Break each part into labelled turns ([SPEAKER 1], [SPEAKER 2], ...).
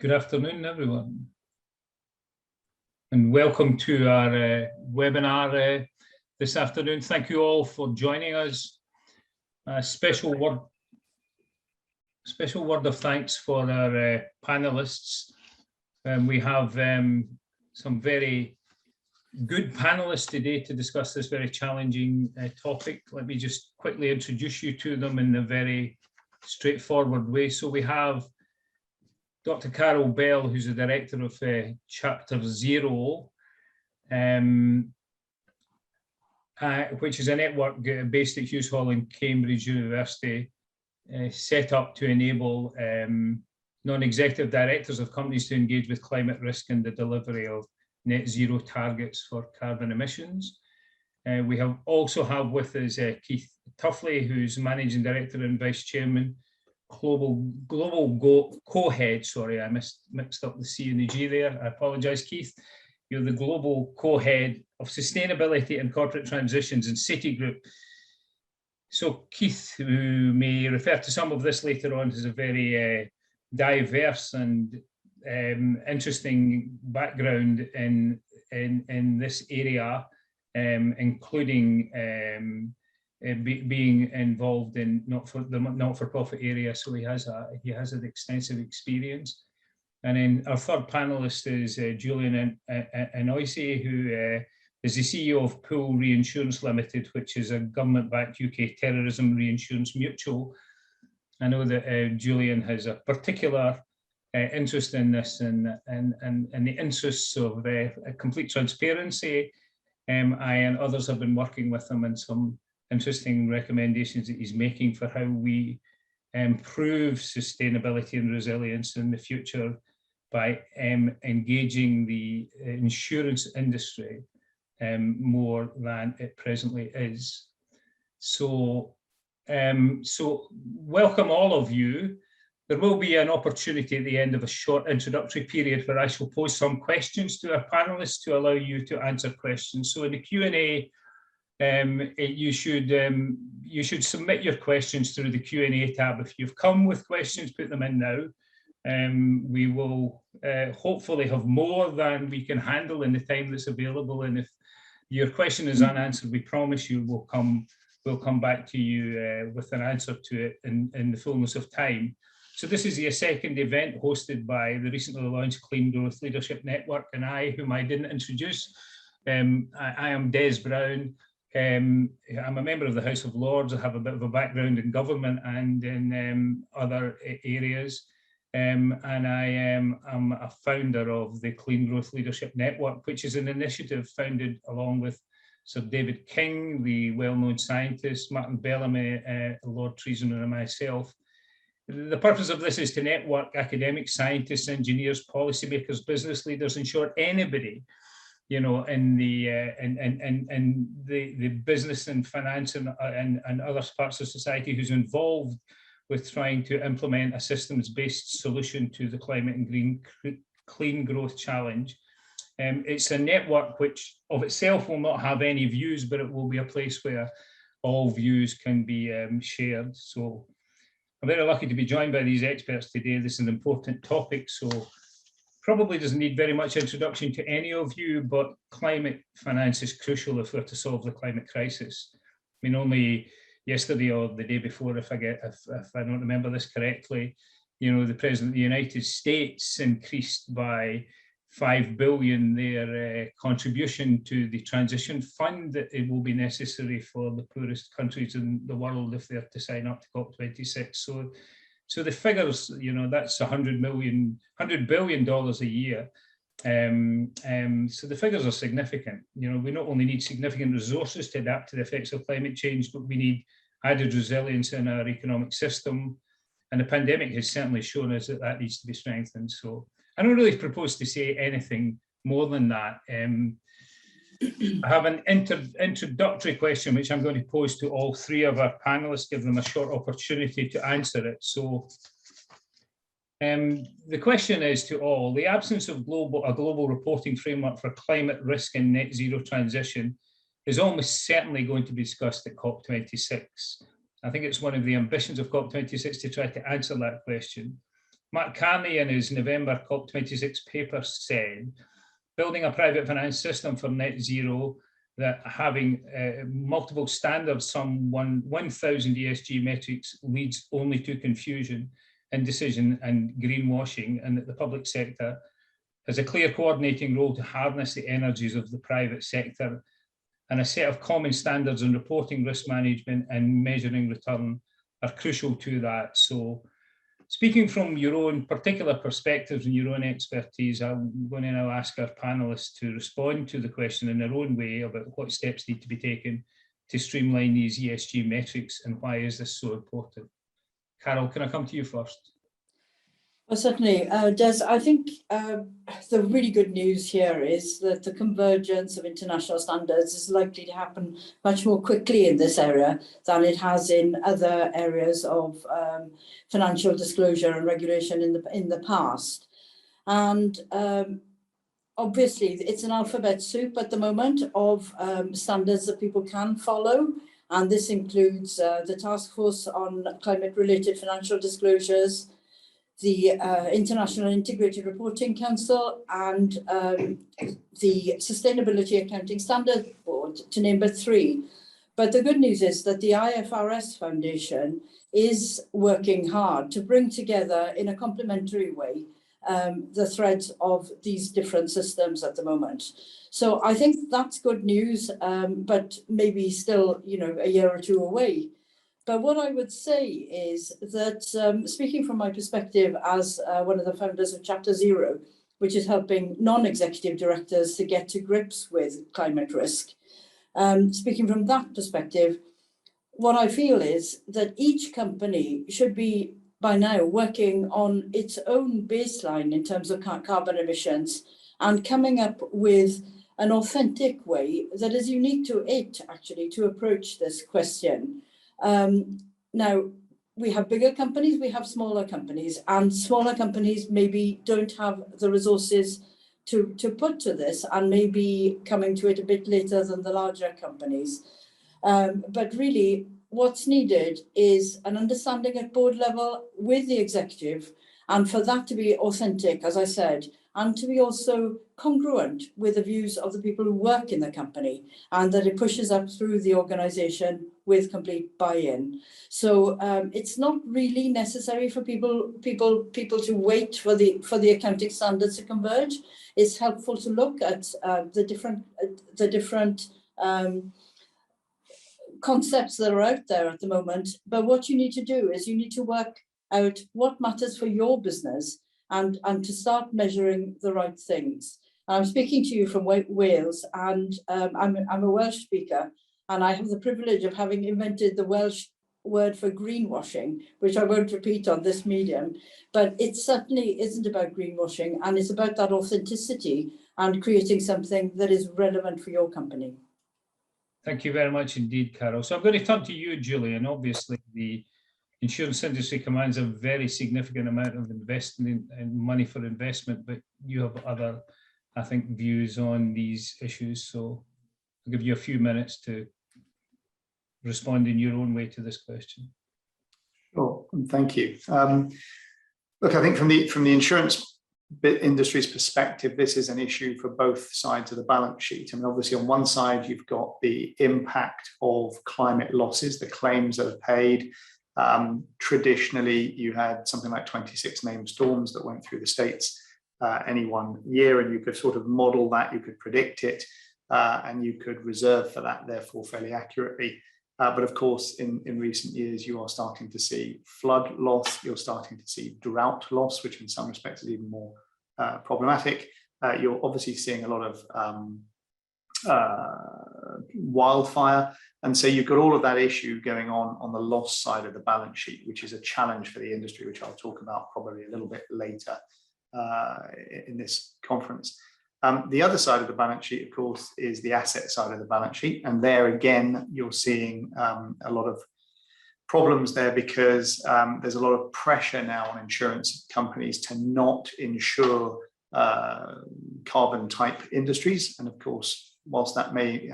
[SPEAKER 1] Good afternoon, everyone, and welcome to our webinar this afternoon. Thank you all for joining us. A special word of thanks for our panelists. We have some very good panelists today to discuss this very challenging topic. Let me just quickly introduce you to them in a very straightforward way. So we have Dr. Carol Bell, who's the director of Chapter 0, which is a network based at Hughes Hall in Cambridge University, set up to enable non-executive directors of companies to engage with climate risk and the delivery of net zero targets for carbon emissions. We also have with us Keith Tuffley, who's managing director and vice chairman, global co-head, sorry, I mixed up the C and the G there. I apologize, Keith. You're the global co-head of sustainability and corporate transitions in Citigroup. So Keith, who may refer to some of this later on, has a very diverse and interesting background in this area, including being involved in the not-for-profit area, so he has an extensive experience. And then our third panelist is Julian Enozi, who is the CEO of Pool Reinsurance Limited, which is a government-backed UK terrorism reinsurance mutual. I know that Julian has a particular interest in this and the interests of complete transparency. I and others have been working with him on some interesting recommendations that he's making for how we improve sustainability and resilience in the future by engaging the insurance industry more than it presently is. So welcome all of you. There will be an opportunity at the end of a short introductory period where I shall pose some questions to our panelists to allow you to answer questions. So in the Q&A, you should submit your questions through the Q&A tab. If you've come with questions, put them in now. We will hopefully have more than we can handle in the time that's available. And if your question is unanswered, we promise you we'll come back to you with an answer to it in the fullness of time. So this is the second event hosted by the recently launched Clean Growth Leadership Network, and whom I didn't introduce. I am Des Browne. I'm a member of the House of Lords. I have a bit of a background in government and in other areas. And I'm a founder of the Clean Growth Leadership Network, which is an initiative founded along with Sir David King, the well-known scientist, Martin Bellamy, Lord Treasurer, and myself. The purpose of this is to network academics, scientists, engineers, policymakers, business leaders, in short, anybody, you know, in the business and finance and other parts of society who's involved with trying to implement a systems-based solution to the climate and clean growth challenge. It's a network which of itself will not have any views, but it will be a place where all views can be shared. So I'm very lucky to be joined by these experts today. This is an important topic, so probably doesn't need very much introduction to any of you, but climate finance is crucial if we're to solve the climate crisis. I mean, only yesterday or the day before, if I don't remember this correctly, you know, the President of the United States increased by $5 billion their contribution to the transition fund that it will be necessary for the poorest countries in the world if they're to sign up to COP26. So the figures, you know, that's $100 billion a year. So the figures are significant. You know, we not only need significant resources to adapt to the effects of climate change, but we need added resilience in our economic system. And the pandemic has certainly shown us that that needs to be strengthened. So I don't really propose to say anything more than that. I have an introductory question, which I'm going to pose to all three of our panelists, give them a short opportunity to answer it. So the question is to all: the absence of a global reporting framework for climate risk and net zero transition is almost certainly going to be discussed at COP26. I think it's one of the ambitions of COP26 to try to answer that question. Mark Carney in his November COP26 paper said, building a private finance system for net zero that having multiple standards, some 1,000 ESG metrics, leads only to confusion, indecision and greenwashing, and that the public sector has a clear coordinating role to harness the energies of the private sector, and a set of common standards on reporting, risk management and measuring return are crucial to that. So speaking from your own particular perspectives and your own expertise, I'm going to now ask our panelists to respond to the question in their own way about what steps need to be taken to streamline these ESG metrics and why is this so important. Carol, can I come to you first?
[SPEAKER 2] Well, certainly, Des, I think the really good news here is that the convergence of international standards is likely to happen much more quickly in this area than it has in other areas of financial disclosure and regulation in the past. And obviously, it's an alphabet soup at the moment of standards that people can follow. And this includes the Task Force on Climate-Related Financial Disclosures, the International Integrated Reporting Council, and the Sustainability Accounting Standards Board, to name but three. But the good news is that the IFRS Foundation is working hard to bring together in a complementary way the threads of these different systems at the moment. So I think that's good news, but maybe still, a year or two away. But what I would say is that, speaking from my perspective as one of the founders of Chapter Zero, which is helping non-executive directors to get to grips with climate risk, speaking from that perspective, what I feel is that each company should be, by now, working on its own baseline in terms of carbon emissions and coming up with an authentic way that is unique to it, actually, to approach this question. Now, we have bigger companies, we have smaller companies, and smaller companies maybe don't have the resources to put to this and maybe coming to it a bit later than the larger companies. But really, what's needed is an understanding at board level with the executive, and for that to be authentic, as I said, and to be also congruent with the views of the people who work in the company, and that it pushes up through the organisation with complete buy-in. So it's not really necessary for people to wait for the accounting standards to converge. It's helpful to look at the different concepts that are out there at the moment. But what you need to do is you need to work out what matters for your business and to start measuring the right things. I'm speaking to you from Wales, and I'm a Welsh speaker, and I have the privilege of having invented the Welsh word for greenwashing, which I won't repeat on this medium, but it certainly isn't about greenwashing, and it's about that authenticity and creating something that is relevant for your company.
[SPEAKER 1] Thank you very much indeed, Carol. So I'm going to turn to you, Julian. Obviously, the insurance industry commands a very significant amount of investment and money for investment, but you have other, I think, views on these issues. So I'll give you a few minutes to respond in your own way to this question.
[SPEAKER 3] Sure, and thank you. Look, I think from the insurance industry's perspective, this is an issue for both sides of the balance sheet. I mean, obviously, on one side, you've got the impact of climate losses, the claims that are paid. Traditionally, you had something like 26 named storms that went through the States any one year, and you could sort of model that, you could predict it, and you could reserve for that, therefore, fairly accurately. But of course, in recent years, you are starting to see flood loss, you're starting to see drought loss, which in some respects is even more problematic. You're obviously seeing a lot of wildfire. And so you've got all of that issue going on the loss side of the balance sheet, which is a challenge for the industry, which I'll talk about probably a little bit later in this conference. The other side of the balance sheet, of course, is the asset side of the balance sheet. And there again, you're seeing a lot of problems there because there's a lot of pressure now on insurance companies to not insure carbon type industries. And of course, whilst that may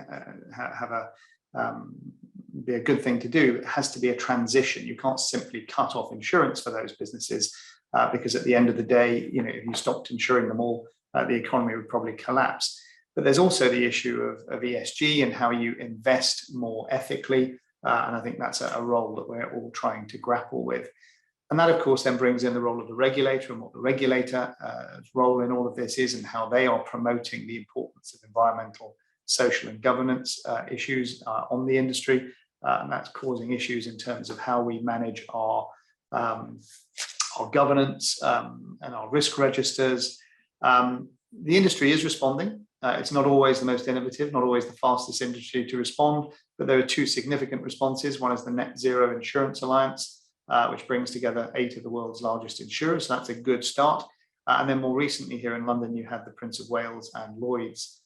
[SPEAKER 3] be a good thing to do, it has to be a transition. You can't simply cut off insurance for those businesses. because at the end of the day, you know, if you stopped insuring them all, the economy would probably collapse. But there's also the issue of ESG and how you invest more ethically. And I think that's a role that we're all trying to grapple with. And that, of course, then brings in the role of the regulator and what the regulator's role in all of this is and how they are promoting the importance of environmental, social and governance issues on the industry. And that's causing issues in terms of how we manage our governance and our risk registers. The industry is responding. It's not always the most innovative, not always the fastest industry to respond, but there are two significant responses. One is the Net Zero Insurance Alliance, which brings together 8 of the world's largest insurers. So that's a good start. And then more recently here in London, you had the Prince of Wales and Lloyd's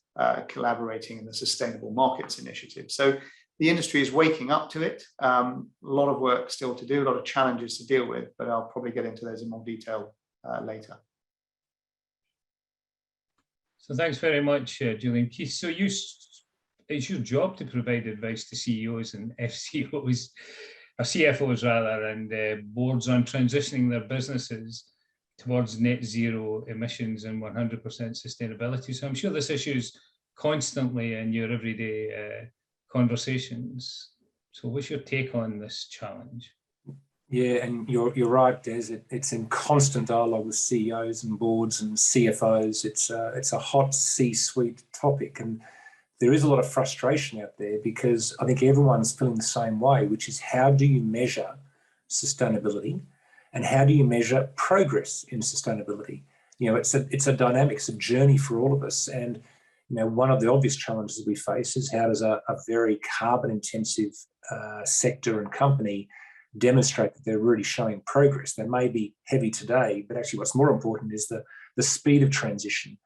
[SPEAKER 3] collaborating in the Sustainable Markets Initiative. So the industry is waking up to it. A lot of work still to do, a lot of challenges to deal with, but I'll probably get into those in more detail later.
[SPEAKER 1] So thanks very much, Julian. Keith, so it's your job to provide advice to CEOs and FCOs, or CFOs rather, and boards on transitioning their businesses towards net zero emissions and 100% sustainability. So I'm sure this issue is constantly in your everyday conversations. So what's your take on this challenge?
[SPEAKER 4] Yeah, and you're right, Des. It's in constant dialogue with CEOs and boards and CFOs. It's a hot C-suite topic, and there is a lot of frustration out there because I think everyone's feeling the same way, which is how do you measure sustainability and how do you measure progress in sustainability? You know, it's a dynamic, it's a journey for all of us, and you know, one of the obvious challenges we face is how does a very carbon-intensive sector and company demonstrate that they're really showing progress. They may be heavy today, but actually what's more important is the speed of transition.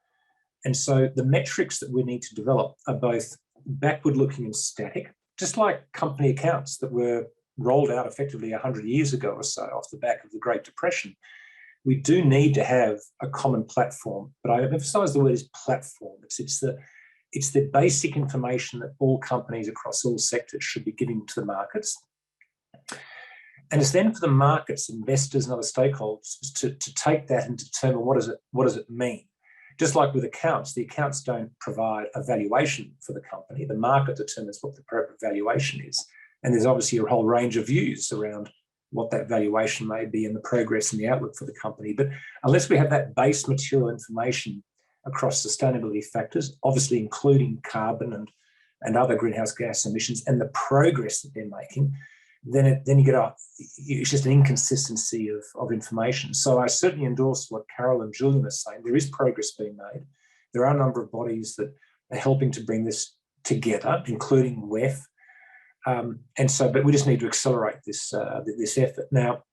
[SPEAKER 4] And so the metrics that we need to develop are both backward-looking and static, just like company accounts that were rolled out effectively 100 years ago or so off the back of the Great Depression. We do need to have a common platform, but I emphasize the word is platform. It's the basic information that all companies across all sectors should be giving to the markets. And it's then for the markets, investors and other stakeholders to take that and determine what does it mean. Just like with accounts, the accounts don't provide a valuation for the company. The market determines what the appropriate valuation is. And there's obviously a whole range of views around what that valuation may be and the progress and the outlook for the company. But unless we have that base material information across sustainability factors, obviously including carbon and other greenhouse gas emissions and the progress that they're making, then you get it's just an inconsistency of information. So I certainly endorse what Carol and Julian are saying. There is progress being made. There are a number of bodies that are helping to bring this together, including WEF. But we just need to accelerate this effort. Now,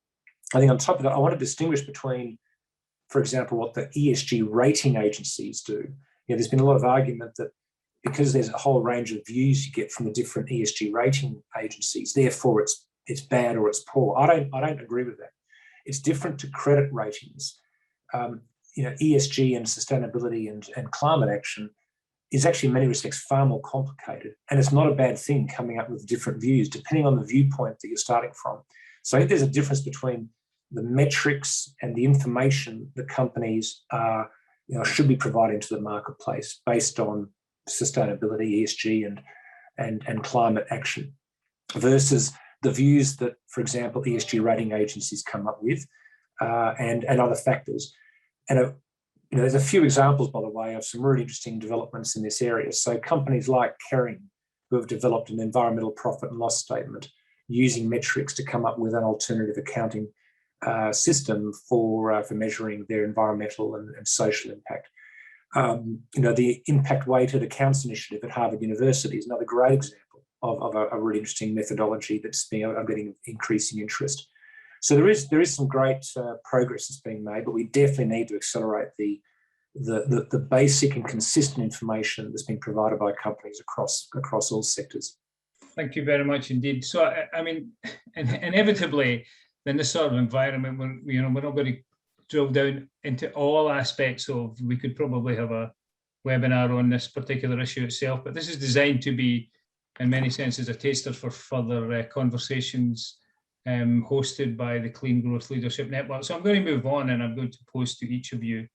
[SPEAKER 4] I think on top of that, I want to distinguish between, for example, what the ESG rating agencies do. You know, there's been a lot of argument that because there's a whole range of views you get from the different ESG rating agencies, therefore it's bad or it's poor. I don't agree with that. It's different to credit ratings. You know, ESG and sustainability and climate action is actually in many respects far more complicated, and it's not a bad thing coming up with different views depending on the viewpoint that you're starting from. So I think there's a difference between the metrics and the information that companies should be providing to the marketplace based on sustainability, ESG, and climate action, versus the views that, for example, ESG rating agencies come up with, and other factors. And there's a few examples, by the way, of some really interesting developments in this area. So companies like Kering, who have developed an environmental profit and loss statement using metrics to come up with an alternative accounting system for measuring their environmental and social impact. The impact-weighted accounts initiative at Harvard University is another great example of a really interesting methodology that's getting increasing interest. So there is some great progress that's being made, but we definitely need to accelerate the basic and consistent information that's being provided by companies across all sectors.
[SPEAKER 1] Thank you very much indeed. So I mean, inevitably, in this sort of environment, we're not going to drill down into all aspects of. We could probably have a webinar on this particular issue itself, but this is designed to be, in many senses, a taster for further conversations hosted by the Clean Growth Leadership Network. So I'm going to move on, and I'm going to pose to each of you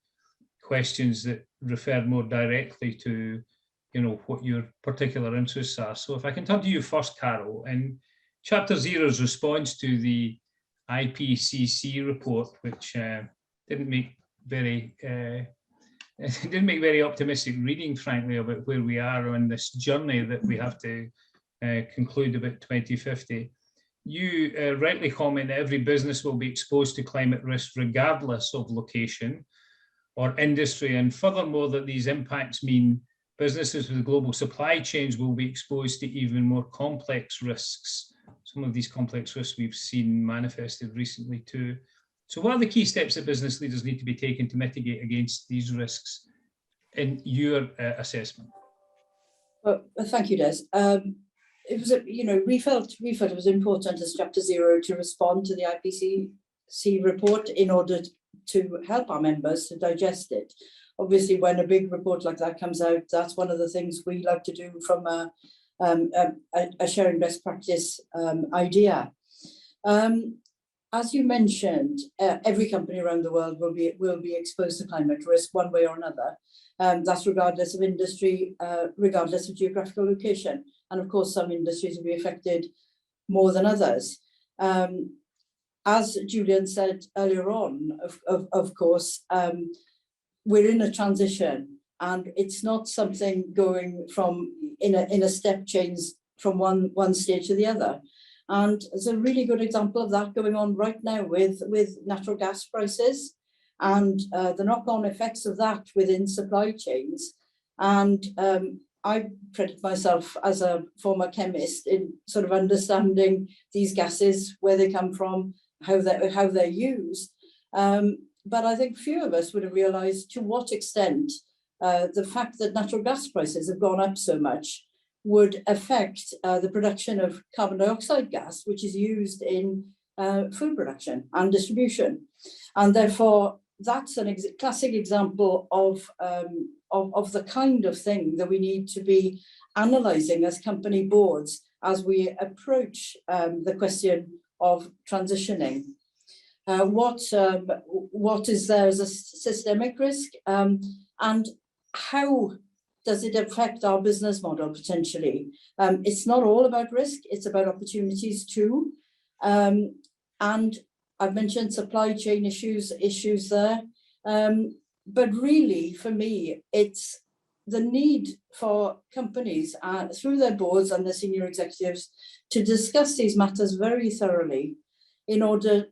[SPEAKER 1] questions that refer more directly to, what your particular interests are. So if I can turn to you first, Carol, and Chapter Zero's response to the IPCC report, which didn't make very optimistic reading, frankly, about where we are on this journey that we have to conclude about 2050. You rightly comment that every business will be exposed to climate risk regardless of location or industry, and furthermore that these impacts mean businesses with global supply chains will be exposed to even more complex risks. Some of these complex risks we've seen manifested recently too. So what are the key steps that business leaders need to be taken to mitigate against these risks in your assessment?
[SPEAKER 2] Well, thank you, Des. It was, we felt it was important as Chapter Zero to respond to the IPCC report in order to help our members to digest it. Obviously, when a big report like that comes out, that's one of the things we like to do from a sharing best practice idea. As you mentioned, every company around the world will be exposed to climate risk one way or another. That's regardless of industry, regardless of geographical location. And of course, some industries will be affected more than others. As Julian said earlier on, of course, we're in a transition, and it's not something going from in a step change from one stage to the other. And there's a really good example of that going on right now with natural gas prices and the knock-on effects of that within supply chains. And I credit myself as a former chemist in sort of understanding these gases, where they come from, how they're used. But I think few of us would have realised to what extent the fact that natural gas prices have gone up so much would affect the production of carbon dioxide gas, which is used in food production and distribution. And therefore, that's a classic example of the kind of thing that we need to be analysing as company boards as we approach the question of transitioning. What is there as a systemic risk, and how does it affect our business model potentially? It's not all about risk, it's about opportunities too. And I've mentioned supply chain issues there. But really, for me, it's the need for companies through their boards and their senior executives to discuss these matters very thoroughly in order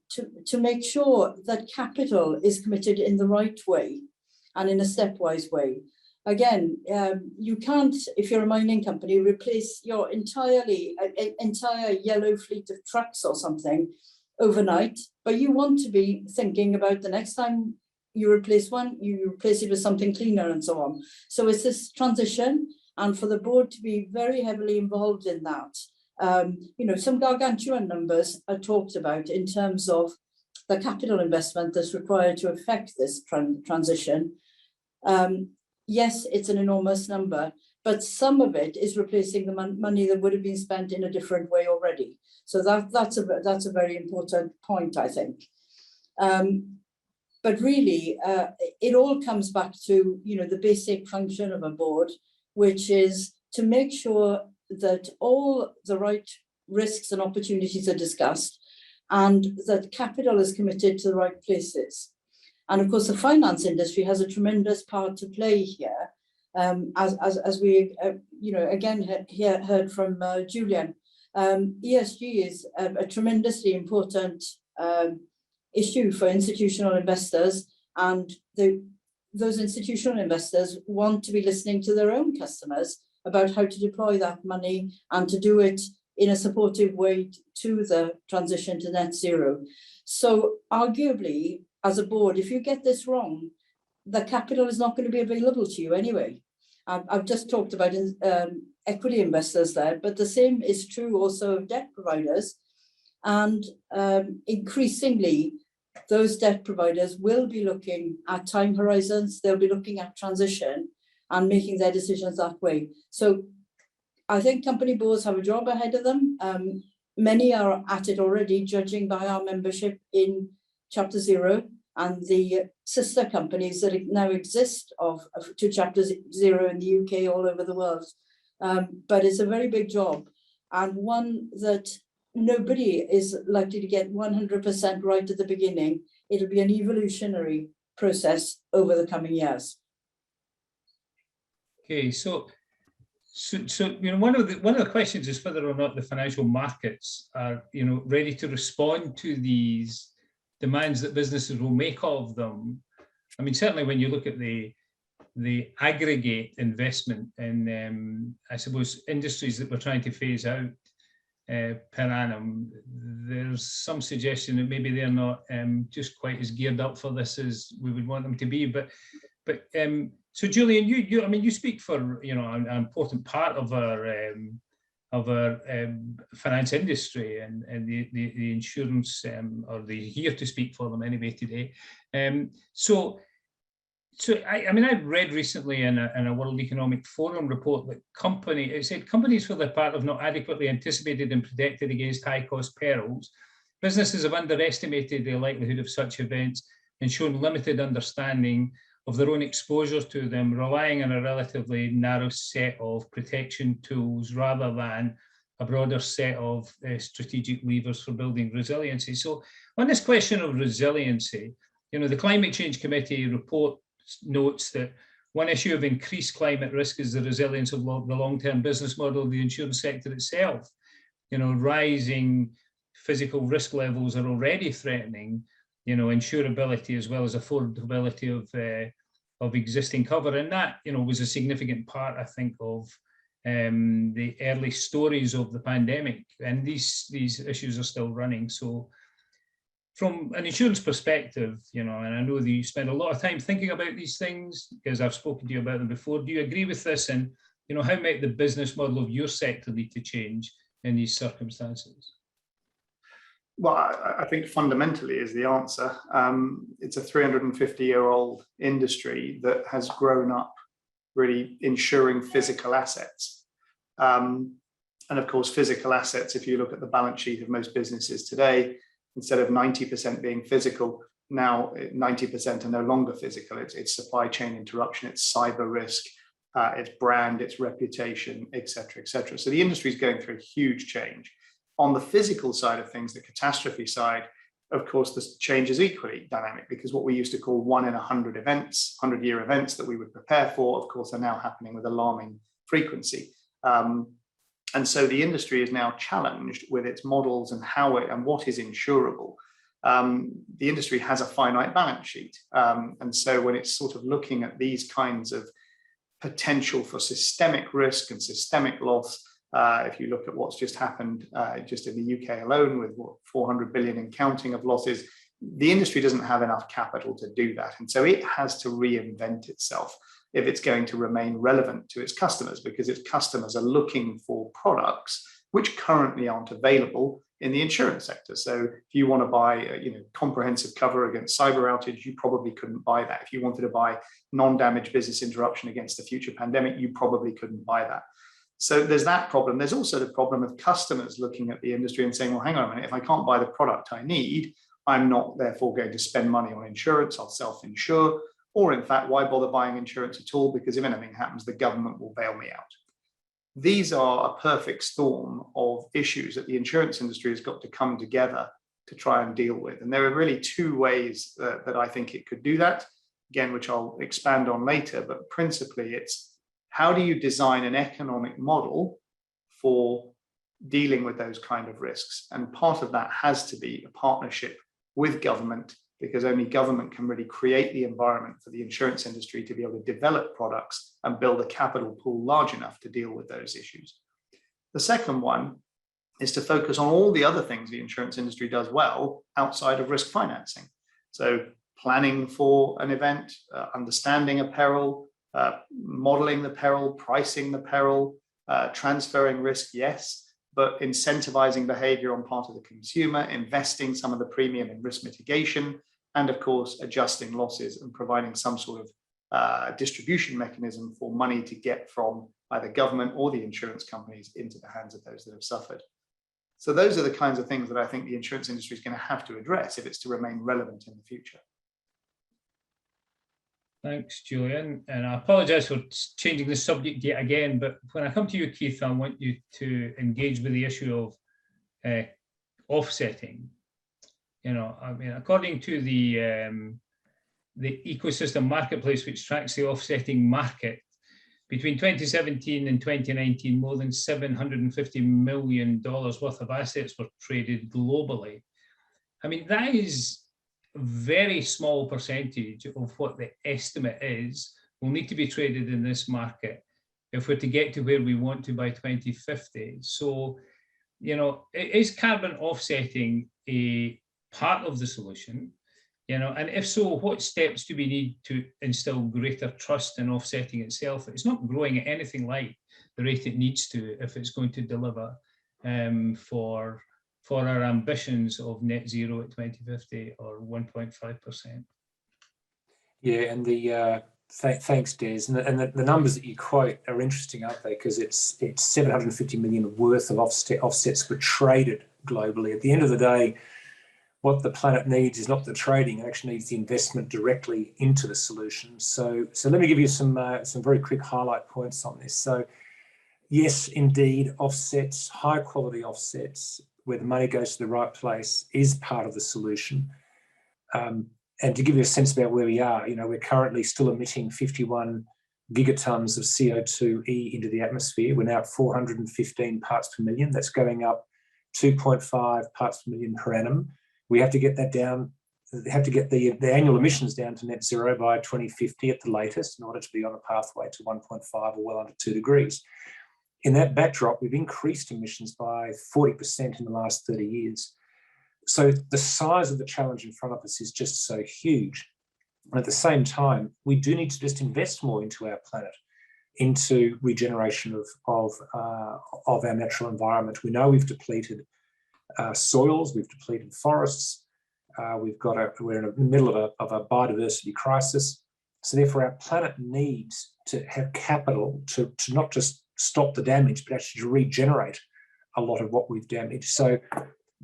[SPEAKER 2] to make sure that capital is committed in the right way and in a stepwise way. Again, you can't, if you're a mining company, replace your entire yellow fleet of trucks or something overnight, but you want to be thinking about the next time you replace one, you replace it with something cleaner and so on. So it's this transition, and for the board to be very heavily involved in that. Some gargantuan numbers are talked about in terms of the capital investment that's required to affect this transition. Yes, it's an enormous number, but some of it is replacing the money that would have been spent in a different way already. So that's a very important point, I think. But really, it all comes back to the basic function of a board, which is to make sure that all the right risks and opportunities are discussed, and that capital is committed to the right places. And of course, the finance industry has a tremendous part to play here, as we, again heard from Julian. ESG is a tremendously important issue for institutional investors, and those institutional investors want to be listening to their own customers about how to deploy that money and to do it in a supportive way to the transition to net zero. So arguably, as a board, if you get this wrong, the capital is not going to be available to you anyway. I've just talked about equity investors there, but the same is true also of debt providers. And increasingly, those debt providers will be looking at time horizons, they'll be looking at transition and making their decisions that way. So I think company boards have a job ahead of them. many are at it already, judging by our membership in Chapter Zero and the sister companies that now exist to Chapter Zero in the UK, all over the world. But it's a very big job, and one that nobody is likely to get 100% right at the beginning. It'll be an evolutionary process over the coming years.
[SPEAKER 1] Okay, so one of the questions is whether or not the financial markets are ready to respond to these demands that businesses will make of them. I mean, certainly when you look at the aggregate investment in, I suppose, industries that we're trying to phase out per annum, there's some suggestion that maybe they're not just quite as geared up for this as we would want them to be. But so Julian, you speak for an important part of our finance industry and the insurance, or they're here to speak for them anyway today. So I read recently in a World Economic Forum report that it said companies for their part have not adequately anticipated and protected against high-cost perils. Businesses have underestimated the likelihood of such events and shown limited understanding of their own exposures to them, relying on a relatively narrow set of protection tools rather than a broader set of strategic levers for building resiliency. So on this question of resiliency, the Climate Change Committee report notes that one issue of increased climate risk is the resilience of the long-term business model of the insurance sector itself. Rising physical risk levels are already threatening insurability as well as affordability of existing cover, and that was a significant part, I think, of the early stories of the pandemic, and these issues are still running. So from an insurance perspective, and I know that you spend a lot of time thinking about these things because I've spoken to you about them before. Do you agree with this? And how might the business model of your sector need to change in these circumstances?
[SPEAKER 3] Well, I think fundamentally is the answer. It's a 350-year-old industry that has grown up really insuring physical assets. And of course, physical assets, if you look at the balance sheet of most businesses today, instead of 90% being physical, now 90% are no longer physical. It's supply chain interruption, it's cyber risk, it's brand, it's reputation, et cetera, et cetera. So the industry is going through a huge change. On the physical side of things, the catastrophe side, of course, the change is equally dynamic, because what we used to call 1 in 100 events, 100-year events that we would prepare for, of course, are now happening with alarming frequency. And so the industry is now challenged with its models and and what is insurable. The industry has a finite balance sheet. And so when it's sort of looking at these kinds of potential for systemic risk and systemic loss, if you look at what's just happened just in the UK alone with 400 billion and counting of losses, the industry doesn't have enough capital to do that. And so it has to reinvent itself if it's going to remain relevant to its customers, because its customers are looking for products which currently aren't available in the insurance sector. So if you want to buy comprehensive cover against cyber outage, you probably couldn't buy that. If you wanted to buy non-damage business interruption against the future pandemic, you probably couldn't buy that. So there's that problem. There's also the problem of customers looking at the industry and saying, well, hang on a minute, if I can't buy the product I need, I'm not therefore going to spend money on insurance, I'll self-insure, or in fact, why bother buying insurance at all? Because if anything happens, the government will bail me out. These are a perfect storm of issues that the insurance industry has got to come together to try and deal with. And there are really two ways that I think it could do that, again, which I'll expand on later, but principally it's, how do you design an economic model for dealing with those kind of risks? And part of that has to be a partnership with government, because only government can really create the environment for the insurance industry to be able to develop products and build a capital pool large enough to deal with those issues. The second one is to focus on all the other things the insurance industry does well outside of risk financing. So planning for an event, understanding a peril, modeling the peril, pricing the peril, transferring risk, yes, but incentivizing behavior on part of the consumer, investing some of the premium in risk mitigation, and of course, adjusting losses and providing some sort of distribution mechanism for money to get from either government or the insurance companies into the hands of those that have suffered. So those are the kinds of things that I think the insurance industry is going to have to address if it's to remain relevant in the future.
[SPEAKER 1] Thanks, Julian. And I apologise for changing the subject yet again, but when I come to you, Keith, I want you to engage with the issue of offsetting. You know, I mean, according to the ecosystem marketplace, which tracks the offsetting market, between 2017 and 2019, more than $750 million worth of assets were traded globally. I mean, that is a very small percentage of what the estimate is will need to be traded in this market if we're to get to where we want to by 2050. So, you know, is carbon offsetting a part of the solution? You know, and if so, what steps do we need to instill greater trust in offsetting itself? It's not growing at anything like the rate it needs to if it's going to deliver for our ambitions of net zero at 2050 or 1.5%.
[SPEAKER 4] Yeah, and the thanks, Des. And the numbers that you quote are interesting, aren't they? Because it's 750 million worth of offsets were traded globally. At the end of the day, what the planet needs is not the trading; it actually needs the investment directly into the solution. So let me give you some very quick highlight points on this. So yes, indeed, offsets, high quality offsets, where the money goes to the right place, is part of the solution. And to give you a sense about where we are, you know, we're currently still emitting 51 gigatons of CO2e into the atmosphere. We're now at 415 parts per million. That's going up 2.5 parts per million per annum. We have to get that down. We have to get the annual emissions down to net zero by 2050 at the latest in order to be on a pathway to 1.5 or well under 2 degrees. In that backdrop, we've increased emissions by 40% in the last 30 years. So the size of the challenge in front of us is just so huge. And at the same time, we do need to just invest more into our planet, into regeneration of our natural environment. We know we've depleted soils, we've depleted forests, we're in the middle of a biodiversity crisis. So therefore, our planet needs to have capital to not just stop the damage, but actually to regenerate a lot of what we've damaged. So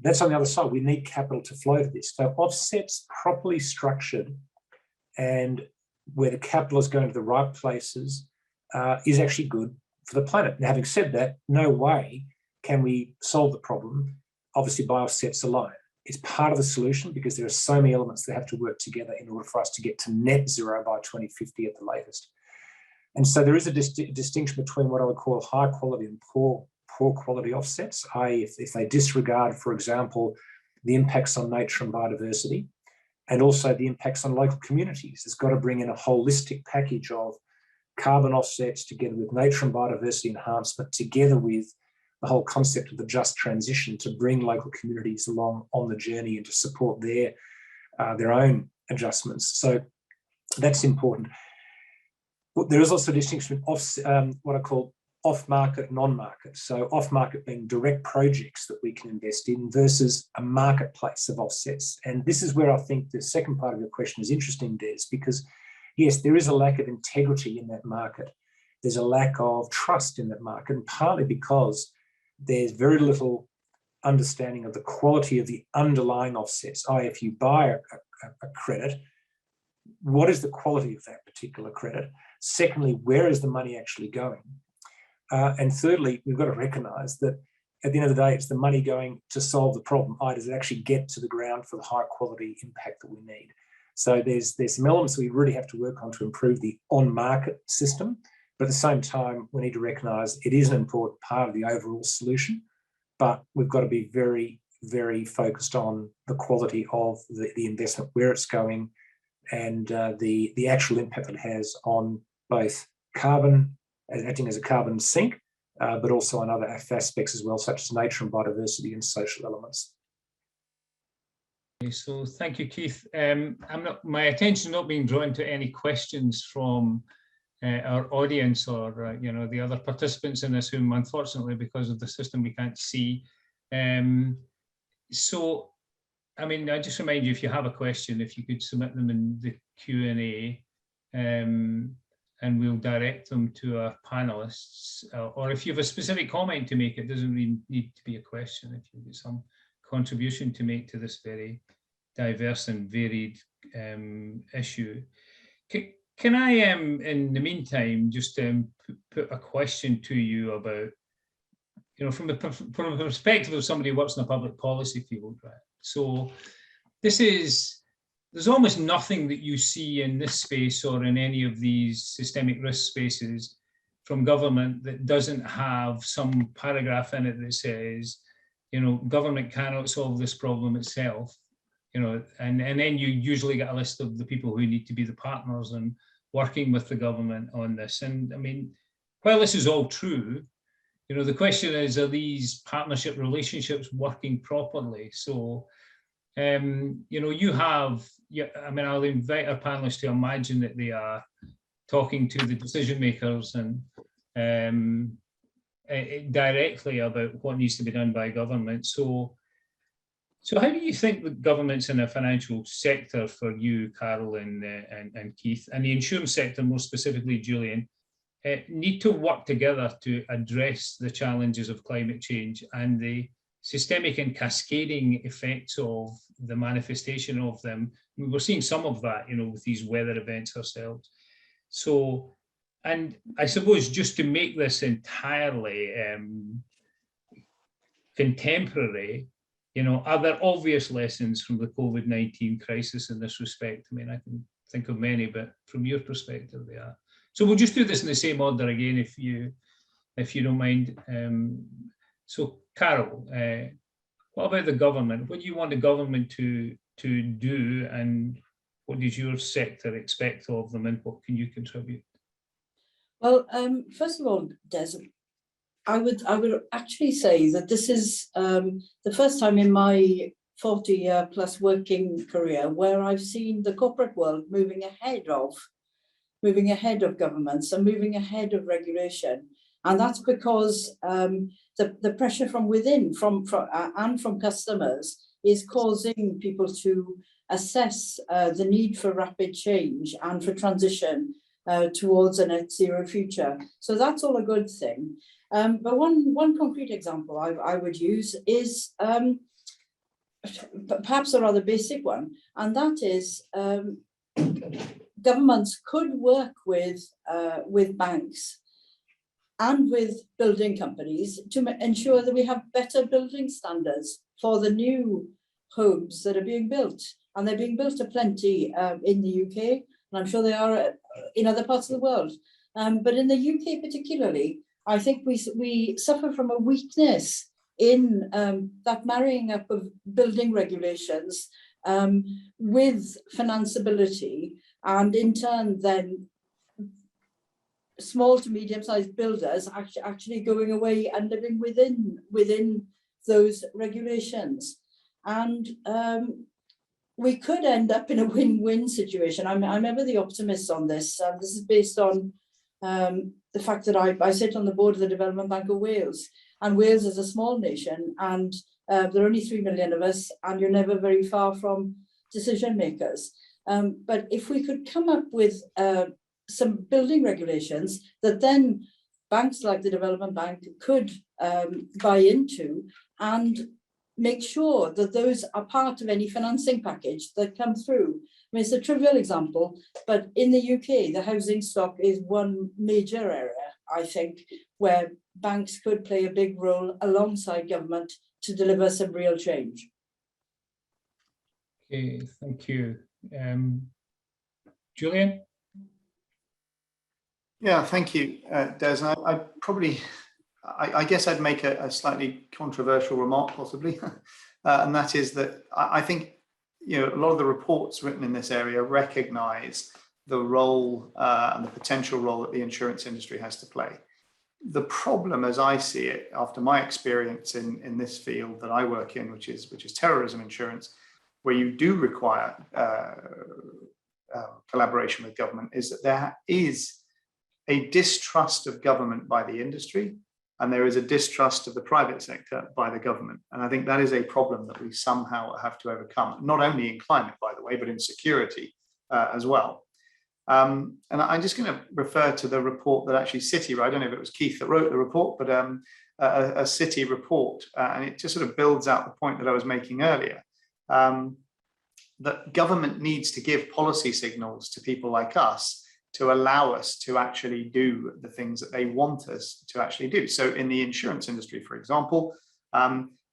[SPEAKER 4] that's on the other side. We need capital to flow to this. So offsets properly structured and where the capital is going to the right places is actually good for the planet. Now, having said that, no way can we solve the problem, obviously, by offsets alone. It's part of the solution because there are so many elements that have to work together in order for us to get to net zero by 2050 at the latest. And so there is a distinction between what I would call high quality and poor quality offsets, i.e. if they disregard, for example, the impacts on nature and biodiversity, and also the impacts on local communities. It's got to bring in a holistic package of carbon offsets together with nature and biodiversity enhancement, together with the whole concept of the just transition to bring local communities along on the journey and to support their own adjustments. So that's important. There is also a distinction between what I call off-market, non-market. So off-market being direct projects that we can invest in versus a marketplace of offsets. And this is where I think the second part of your question is interesting, Des, because yes, there is a lack of integrity in that market. There's a lack of trust in that market, and partly because there's very little understanding of the quality of the underlying offsets. If you buy a credit, what is the quality of that particular credit? Secondly, where is the money actually going? And thirdly, we've got to recognise that at the end of the day, it's the money going to solve the problem. Does it actually get to the ground for the high quality impact that we need? So there's some elements that we really have to work on to improve the on-market system. But at the same time, we need to recognise it is an important part of the overall solution. But we've got to be very, very focused on the quality of the investment, where it's going, and the actual impact that it has on both carbon, acting as a carbon sink, but also on other aspects as well, such as nature and biodiversity and social elements.
[SPEAKER 1] Okay, so thank you, Keith. My attention not being drawn to any questions from our audience or the other participants in this, whom unfortunately because of the system we can't see. So, I mean, I just remind you, if you have a question, if you could submit them in the Q&A. and we'll direct them to our panelists. Or if you have a specific comment to make, it doesn't really need to be a question. If you've got some contribution to make to this very diverse and varied issue. Can I, in the meantime, just put a question to you about, from the perspective of somebody who works in the public policy field, right? So there's almost nothing that you see in this space or in any of these systemic risk spaces from government that doesn't have some paragraph in it that says, government cannot solve this problem itself, and then you usually get a list of the people who need to be the partners and working with the government on this. And I mean, while this is all true, the question is, are these partnership relationships working properly? So, I'll invite our panelists to imagine that they are talking to the decision makers and directly about what needs to be done by government. So how do you think the governments in the financial sector, for you, Carol and Keith, and the insurance sector more specifically, Julian, need to work together to address the challenges of climate change and the systemic and cascading effects of the manifestation of them? We're seeing some of that, with these weather events ourselves. So, and I suppose just to make this entirely contemporary, are there obvious lessons from the COVID-19 crisis in this respect? I mean, I can think of many, but from your perspective, they are. So we'll just do this in the same order again, if you don't mind. So, Carol, what about the government? What do you want the government to do, and what does your sector expect of them, and what can you contribute?
[SPEAKER 2] Well, first of all, Des, I would actually say that this is the first time in my 40-year plus working career where I've seen the corporate world moving ahead of governments and moving ahead of regulation. And that's because the pressure from within, and from customers, is causing people to assess the need for rapid change and for transition towards a net zero future. So that's all a good thing. But one concrete example I would use is perhaps a rather basic one, and that is governments could work with banks and with building companies to ensure that we have better building standards for the new homes that are being built. And they're being built aplenty in the UK, and I'm sure they are in other parts of the world. But in the UK particularly, I think we suffer from a weakness in that marrying up of building regulations with financeability, and in turn then small to medium-sized builders actually going away and living within those regulations. And we could end up in a win-win situation. I'm ever the optimist on this. This is based on the fact that I sit on the board of the Development Bank of Wales, and Wales is a small nation, and there are only 3 million of us, and you're never very far from decision makers. But if we could come up with some building regulations that then banks like the Development Bank could buy into and make sure that those are part of any financing package that come through. I mean, it's a trivial example, but in the UK, the housing stock is one major area, I think, where banks could play a big role alongside government to deliver some real change.
[SPEAKER 1] Okay, thank you. Julian?
[SPEAKER 3] Yeah, thank you, Des. I guess I'd make a slightly controversial remark, possibly, and that is that I think a lot of the reports written in this area recognise the role and the potential role that the insurance industry has to play. The problem, as I see it, after my experience in this field that I work in, which is terrorism insurance, where you do require collaboration with government, is that there is a distrust of government by the industry, and there is a distrust of the private sector by the government. And I think that is a problem that we somehow have to overcome, not only in climate, by the way, but in security as well. And I'm just going to refer to the report that actually Citi wrote. I don't know if it was Keith that wrote the report, but a Citi report, and it just sort of builds out the point that I was making earlier, that government needs to give policy signals to people like us to allow us to actually do the things that they want us to actually do. So in the insurance industry, for example,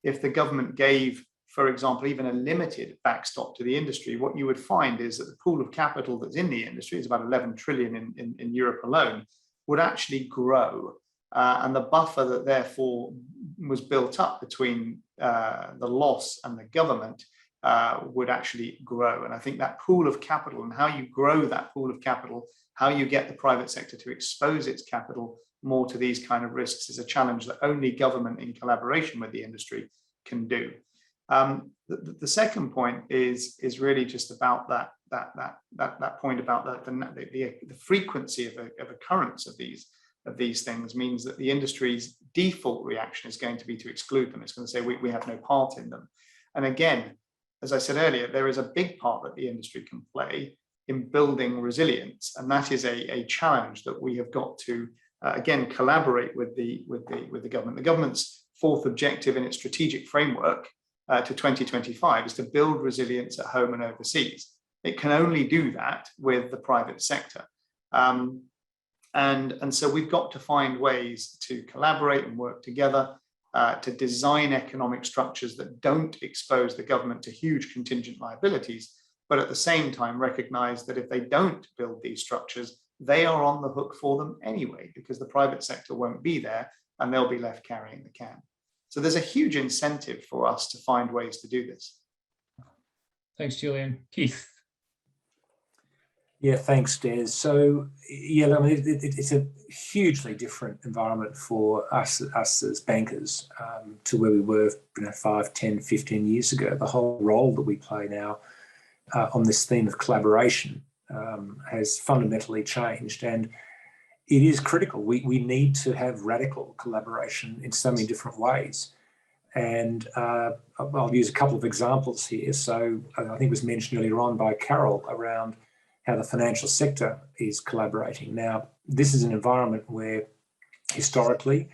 [SPEAKER 3] if the government gave, for example, even a limited backstop to the industry, what you would find is that the pool of capital that's in the industry is about 11 trillion in Europe alone, would actually grow. And the buffer that therefore was built up between the loss and the government would actually grow. And I think that pool of capital and how you grow that pool of capital, how you get the private sector to expose its capital more to these kind of risks is a challenge that only government in collaboration with the industry can do. The second point is really just about that point about the frequency of occurrence of these things means that the industry's default reaction is going to be to exclude them. It's going to say we have no part in them. And again, as I said earlier, there is a big part that the industry can play in building resilience, and that is a challenge that we have got to again collaborate with the government. The government's fourth objective in its strategic framework to 2025 is to build resilience at home and overseas. It can only do that with the private sector. And so we've got to find ways to collaborate and work together to design economic structures that don't expose the government to huge contingent liabilities, but at the same time recognize that if they don't build these structures, they are on the hook for them anyway, because the private sector won't be there and they'll be left carrying the can. So there's a huge incentive for us to find ways to do this. Thanks, Julian. Keith.
[SPEAKER 4] Yeah, thanks, Des. So, yeah, I mean, it's a hugely different environment for us as bankers to where we were 5, 10, 15 years ago. The whole role that we play now on this theme of collaboration has fundamentally changed, and it is critical. We need to have radical collaboration in so many different ways. And I'll use a couple of examples here. So I think it was mentioned earlier on by Carol around how the financial sector is collaborating. Now, this is an environment where historically,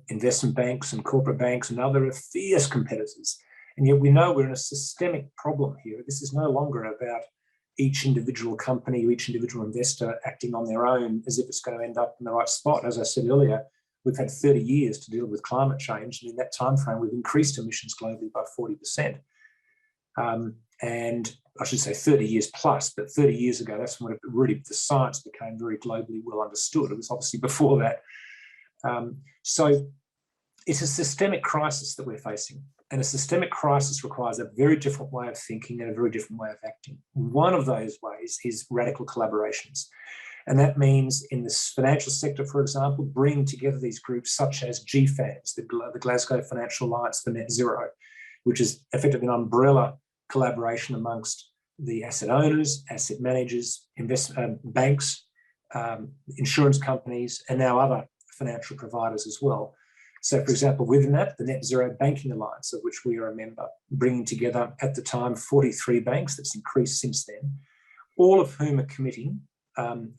[SPEAKER 4] investment banks and corporate banks and other are fierce competitors. And yet we know we're in a systemic problem here. This is no longer about each individual company or each individual investor acting on their own as if it's going to end up in the right spot. As I said earlier, we've had 30 years to deal with climate change. And in that time frame, we've increased emissions globally by 40%. And I should say 30 years plus, but 30 years ago, that's when the science became very globally well understood. It was obviously before that. So it's a systemic crisis that we're facing. And a systemic crisis requires a very different way of thinking and a very different way of acting. One of those ways is radical collaborations. And that means in the financial sector, for example, bringing together these groups such as GFANZ, the Glasgow Financial Alliance for Net Zero, which is effectively an umbrella collaboration amongst the asset owners, asset managers, banks, insurance companies, and now other financial providers as well. So, for example, within that, the Net Zero Banking Alliance, of which we are a member, bringing together at the time 43 banks, that's increased since then, all of whom are committing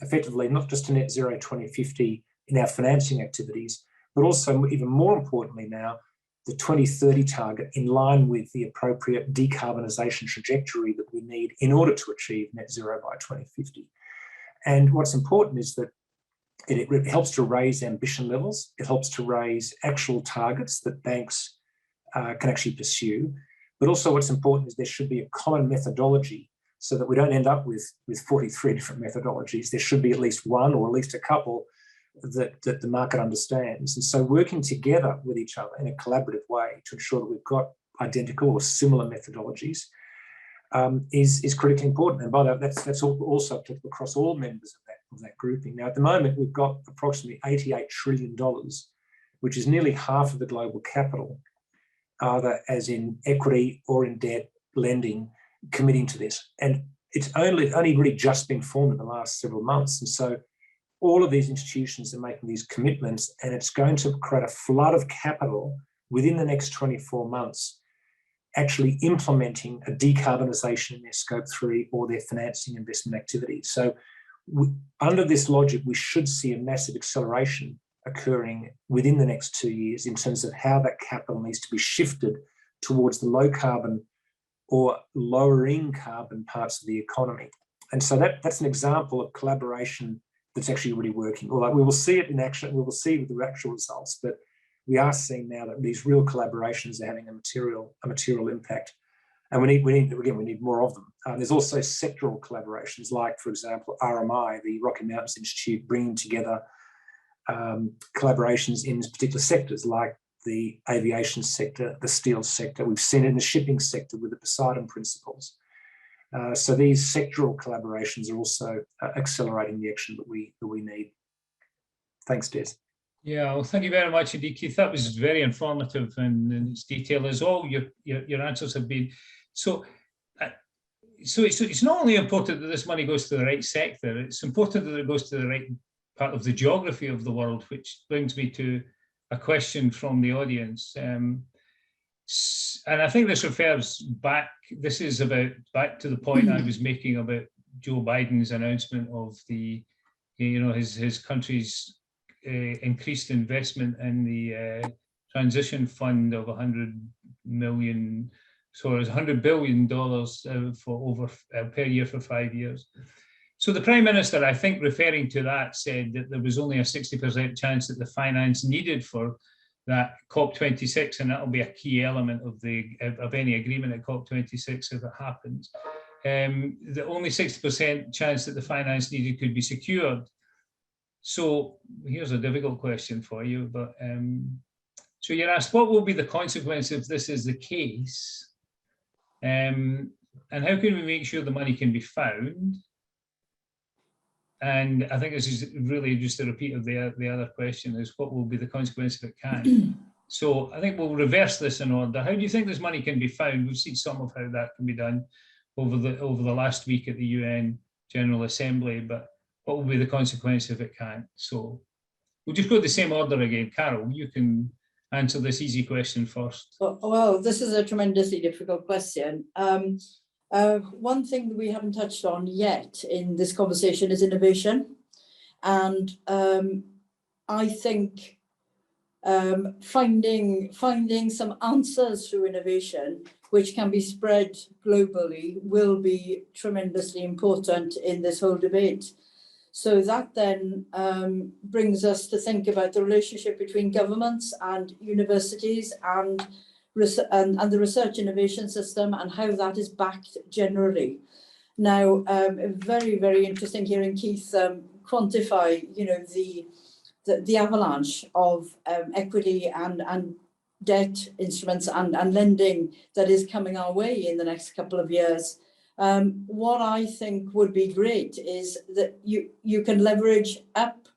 [SPEAKER 4] effectively not just to Net Zero 2050 in our financing activities, but also, even more importantly now, the 2030 target in line with the appropriate decarbonisation trajectory that we need in order to achieve net zero by 2050. And what's important is that it helps to raise ambition levels. It helps to raise actual targets that banks can actually pursue. But also what's important is there should be a common methodology so that we don't end up with 43 different methodologies. There should be at least one or at least a couple that the market understands. And so working together with each other in a collaborative way to ensure that we've got identical or similar methodologies is critically important. And by that, that's also applicable across all members of that grouping. Now, at the moment, we've got approximately $88 trillion, which is nearly half of the global capital, either as in equity or in debt lending, committing to this. And it's only really just been formed in the last several months. And so all of these institutions are making these commitments, and it's going to create a flood of capital within the next 24 months, actually implementing a decarbonisation in their scope 3 or their financing investment activities. So under this logic, we should see a massive acceleration occurring within the next 2 years in terms of how that capital needs to be shifted towards the low carbon or lowering carbon parts of the economy. And so that's an example of collaboration that's actually really working. Although we will see it in action, we will see with the actual results, but we are seeing now that these real collaborations are having a material impact. And we need more of them. There's also sectoral collaborations, like, for example, RMI, the Rocky Mountains Institute, bringing together collaborations in particular sectors like the aviation sector, the steel sector. We've seen it in the shipping sector with the Poseidon Principles. So these sectoral collaborations are also accelerating the action that we need. Thanks, Des.
[SPEAKER 1] Yeah, well, thank you very much indeed, Keith. That was very informative and in its detail, as all your answers have been. So it's not only important that this money goes to the right sector, it's important that it goes to the right part of the geography of the world, which brings me to a question from the audience. And I think this refers back, this is back to the point I was making about Joe Biden's announcement of the, his country's increased investment in the transition fund of $100 billion for per year for 5 years. So the Prime Minister, I think, referring to that, said that there was only a 60% chance that the finance needed for that COP26, and that will be a key element of any agreement at COP26 if it happens. The only 60% chance that the finance needed could be secured. So here's a difficult question for you, but so you're asked, what will be the consequence if this is the case? And how can we make sure the money can be found? And I think this is really just a repeat of the other question, is what will be the consequence if it can? So I think we'll reverse this in order. How do you think this money can be found? We've seen some of how that can be done over the last week at the UN General Assembly, but what will be the consequence if it can't? So we'll just go the same order again. Carol, you can answer this easy question first.
[SPEAKER 2] Well, this is a tremendously difficult question. One thing that we haven't touched on yet in this conversation is innovation. And I think finding some answers through innovation, which can be spread globally, will be tremendously important in this whole debate. So that then brings us to think about the relationship between governments and universities and the research innovation system and how that is backed generally. Now, very, very interesting hearing Keith quantify, the avalanche of equity and debt instruments and lending that is coming our way in the next couple of years. What I think would be great is that you can leverage up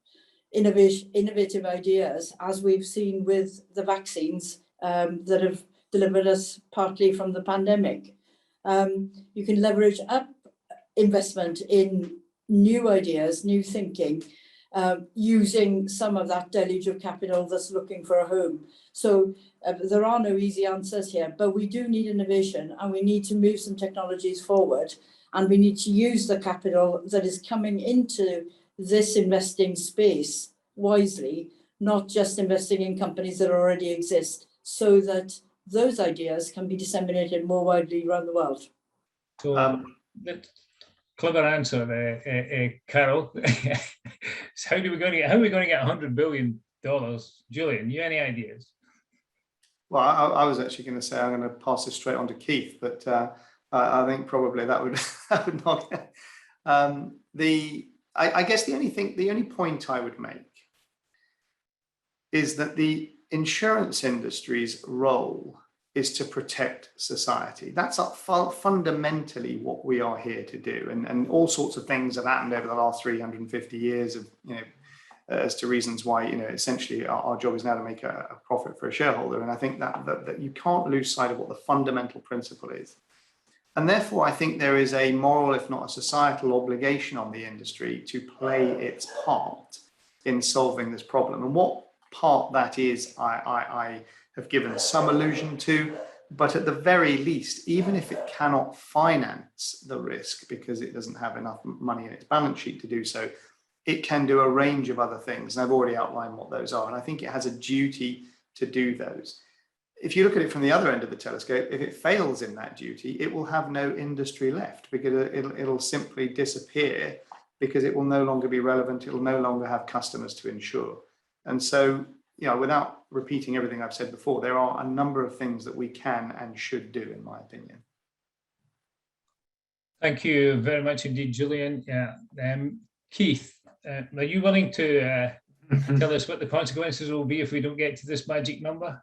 [SPEAKER 2] innovative ideas, as we've seen with the vaccines that have delivered us partly from the pandemic. You can leverage up investment in new ideas, new thinking, using some of that deluge of capital that's looking for a home. So there are no easy answers here, but we do need innovation and we need to move some technologies forward, and we need to use the capital that is coming into this investing space wisely, not just investing in companies that already exist, so that those ideas can be disseminated more widely around the world.
[SPEAKER 1] So clever answer, Carol. So how are we going to get $100 billion? Julian, you any ideas?
[SPEAKER 3] Well, I was actually going to say I'm going to pass this straight on to Keith, but I think probably that would not. I guess the only point I would make is that the insurance industry's role is to protect society. That's fundamentally what we are here to do, and all sorts of things have happened over the last 350 years of as to reasons why essentially our job is now to make a profit for a shareholder. And I think that you can't lose sight of what the fundamental principle is. And therefore, I think there is a moral, if not a societal, obligation on the industry to play its part in solving this problem. And what part that is, I have given some allusion to, But at the very least, even if it cannot finance the risk because it doesn't have enough money in its balance sheet to do so, it can do a range of other things. And I've already outlined what those are. And I think it has a duty to do those. If you look at it from the other end of the telescope, if it fails in that duty, it will have no industry left because it'll simply disappear because it will no longer be relevant. It will no longer have customers to insure. And so, you know, without repeating everything I've said before, there are a number of things that we can and should do, in my opinion.
[SPEAKER 1] Thank you very much indeed, Julian. Yeah. Keith, are you willing to tell us what the consequences will be if we don't get to this magic number?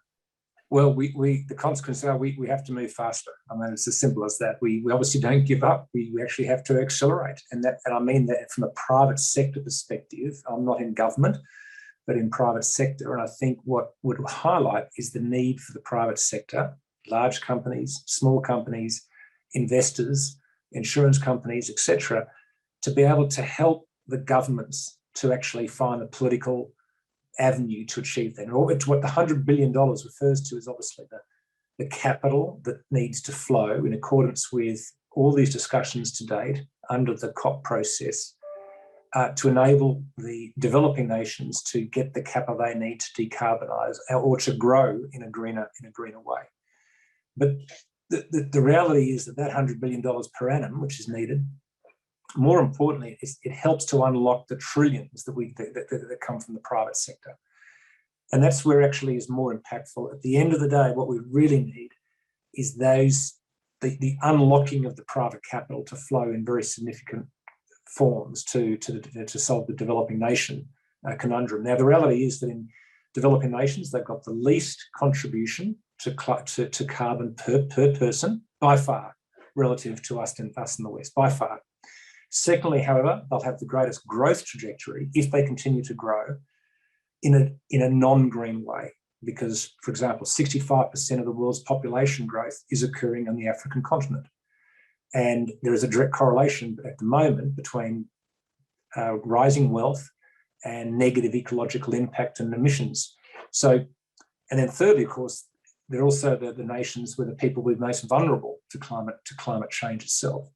[SPEAKER 4] Well, the consequences are we have to move faster. I mean, it's as simple as that. We obviously don't give up. We actually have to accelerate. And I mean that from a private sector perspective. I'm not in government, but in private sector. And I think what would highlight is the need for the private sector, large companies, small companies, investors, insurance companies, etc., to be able to help the governments to actually find a political avenue to achieve that. And what the $100 billion refers to is obviously the capital that needs to flow in accordance with all these discussions to date under the COP process to enable the developing nations to get the capital they need to decarbonise or to grow in a greener way. But the reality is that $100 billion per annum, which is needed, more importantly, it helps to unlock the trillions that come from the private sector. And that's where actually is more impactful. At the end of the day, what we really need is the unlocking of the private capital to flow in very significant forms to solve the developing nation conundrum. Now, the reality is that in developing nations, they've got the least contribution to carbon per person by far relative to us in the West, by far. Secondly, however, they'll have the greatest growth trajectory if they continue to grow in a non-green way, because, for example, 65% of the world's population growth is occurring on the African continent. And there is a direct correlation at the moment between rising wealth and negative ecological impact and emissions. So, and then thirdly, of course, they're also the nations where the people will be most vulnerable to climate change itself.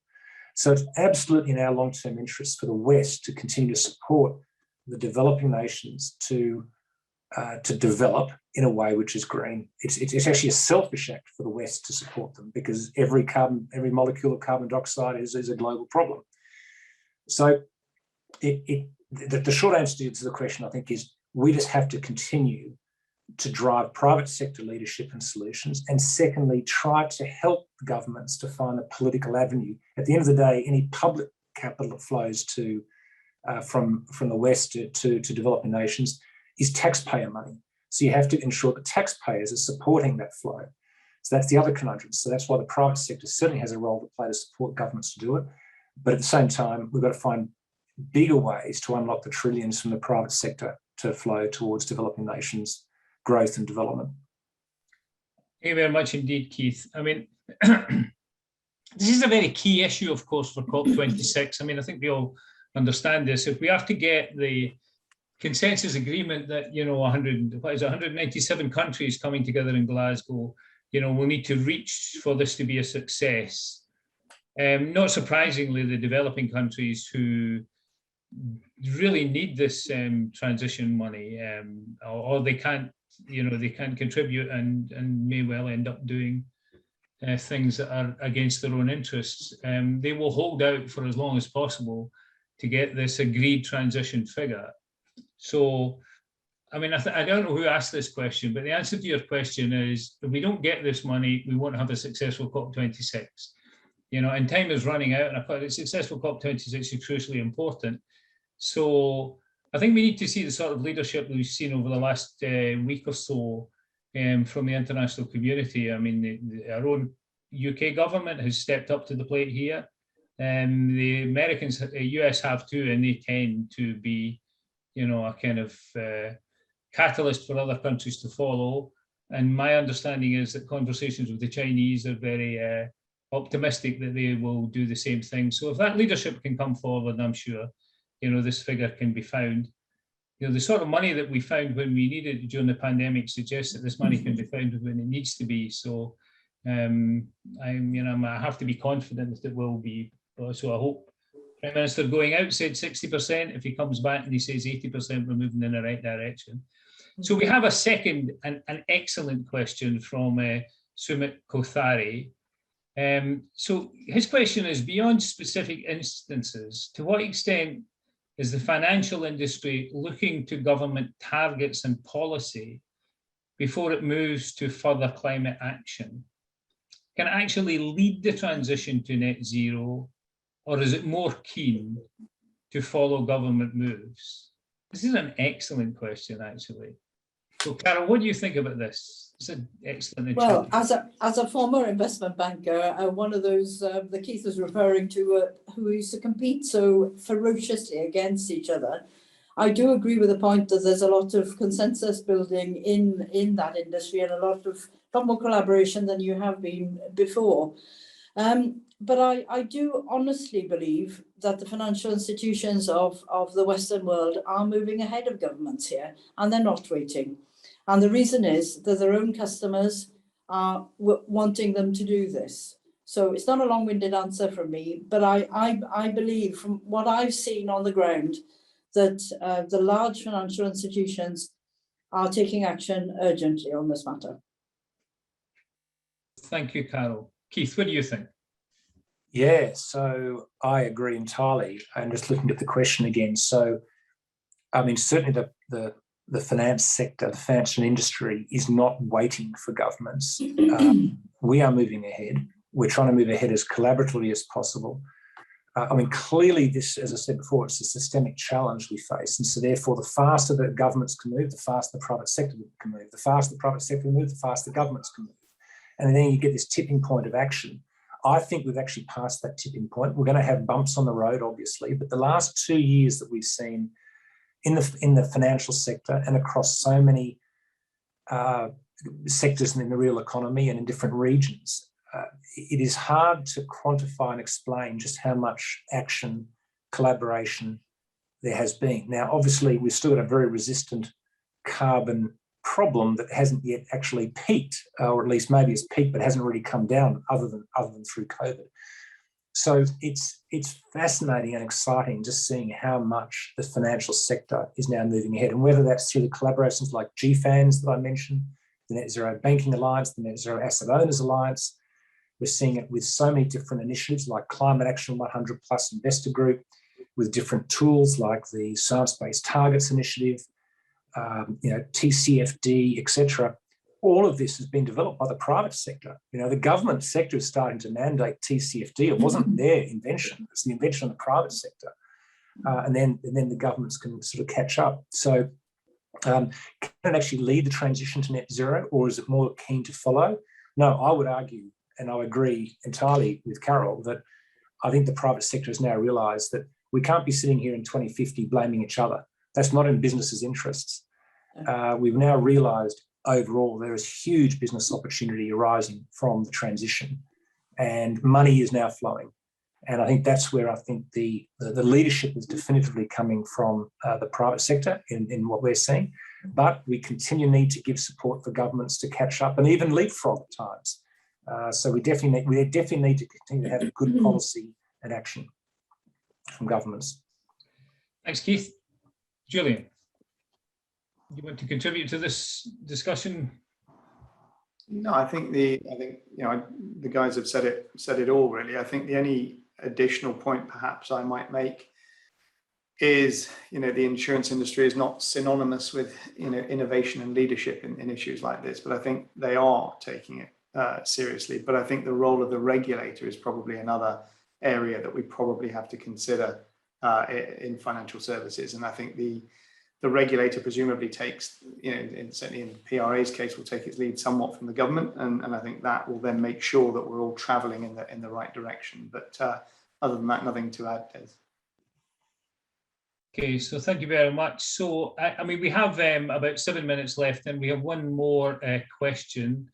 [SPEAKER 4] So it's absolutely in our long-term interest for the West to continue to support the developing nations to develop in a way which is green. It's actually a selfish act for the West to support them because every molecule of carbon dioxide is a global problem. So the short answer to the question, I think, is we just have to continue to drive private sector leadership and solutions, and secondly, try to help governments to find a political avenue. At the end of the day, any public capital that flows from the West to developing nations is taxpayer money. So you have to ensure that taxpayers are supporting that flow. So that's the other conundrum. So that's why the private sector certainly has a role to play to support governments to do it. But at the same time, we've got to find bigger ways to unlock the trillions from the private sector to flow towards developing nations' growth and development.
[SPEAKER 1] Thank you very much indeed, Keith. I mean, this is a very key issue, of course, for COP26. I mean, I think we all understand this. If we have to get the consensus agreement that, you know, 197 countries coming together in Glasgow, you know, we'll need to reach for this to be a success. Not surprisingly, the developing countries who really need this transition money, or they can't, you know, they can't contribute and may well end up doing things that are against their own interests. They will hold out for as long as possible to get this agreed transition figure. So, I mean, I don't know who asked this question, but the answer to your question is, if we don't get this money, we won't have a successful COP26. You know, and time is running out, and a successful COP26 is crucially important. So I think we need to see the sort of leadership that we've seen over the last week or so from the international community. I mean, our own UK government has stepped up to the plate here. The Americans, US have too, and they tend to be, you know, a kind of catalyst for other countries to follow. And my understanding is that conversations with the Chinese are very optimistic that they will do the same thing. So if that leadership can come forward, I'm sure, you know, this figure can be found. You know, the sort of money that we found when we needed it during the pandemic suggests that this money can be found when it needs to be. So, I have to be confident that it will be. So I hope Prime Minister going out said 60%. If he comes back and he says 80%, we're moving in the right direction. So we have a second and an excellent question from Sumit Kothari. So his question is, beyond specific instances, to what extent is the financial industry looking to government targets and policy before it moves to further climate action? Can it actually lead the transition to net zero, or is it more keen to follow government moves? This is an excellent question, actually. So, Carol, what do you think about this? It's an excellent.
[SPEAKER 2] Well, as a former investment banker, one of those that Keith was referring to, who used to compete so ferociously against each other, I do agree with the point that there's a lot of consensus building in that industry and a lot more collaboration than you have been before. But I do honestly believe that the financial institutions of the Western world are moving ahead of governments here, and they're not waiting. And the reason is that their own customers are wanting them to do this. So it's not a long-winded answer from me, but I believe from what I've seen on the ground that the large financial institutions are taking action urgently on this matter.
[SPEAKER 1] Thank you, Carol. Keith, what do you think?
[SPEAKER 4] Yeah, so I agree entirely. I'm just looking at the question again. So, I mean, certainly the finance sector, the financial industry is not waiting for governments. We are moving ahead. We're trying to move ahead as collaboratively as possible. I mean, clearly this, as I said before, it's a systemic challenge we face. And so therefore, the faster that governments can move, the faster the private sector can move. The faster the private sector can move, the faster governments can move. And then you get this tipping point of action. I think we've actually passed that tipping point. We're going to have bumps on the road, obviously, but the last 2 years that we've seen in the financial sector and across so many sectors in the real economy and in different regions, it is hard to quantify and explain just how much action, collaboration there has been. Now, obviously, we've still got a very resistant carbon problem that hasn't yet actually peaked, or at least maybe it's peaked but hasn't really come down other than through COVID. So it's fascinating and exciting just seeing how much the financial sector is now moving ahead, and whether that's through the collaborations like GFANZ that I mentioned, the Net Zero Banking Alliance, the Net Zero Asset Owners Alliance. We're seeing it with so many different initiatives like Climate Action 100 Plus Investor Group, with different tools like the Science Based Targets Initiative, TCFD, etc. All of this has been developed by the private sector. The government sector is starting to mandate TCFD. It wasn't their invention; it's the invention of the private sector, and then the governments can sort of catch up. So, can it actually lead the transition to net zero, or is it more keen to follow? No, I would argue, and I agree entirely with Carol, that I think the private sector has now realised that we can't be sitting here in 2050 blaming each other. That's not in business's interests. We've now realised overall there is huge business opportunity arising from the transition, and money is now flowing. And I think that's where I think the leadership is definitively coming from the private sector in what we're seeing. But we need to give support for governments to catch up and even leapfrog at times. So we definitely need to continue to have good policy and action from governments.
[SPEAKER 1] Thanks, Keith. Julian, you want to contribute to this discussion?
[SPEAKER 3] No, I think the guys have said it all really. I think the only additional point perhaps I might make is the insurance industry is not synonymous with innovation and leadership in issues like this, but I think they are taking it seriously. But I think the role of the regulator is probably another area that we probably have to consider in financial services. And I think the regulator presumably takes, certainly in PRA's case, will take its lead somewhat from the government, and I think that will then make sure that we're all travelling in the right direction. But other than that, nothing to add, Des.
[SPEAKER 1] Okay, so thank you very much. So, I mean, we have about 7 minutes left, and we have one more question.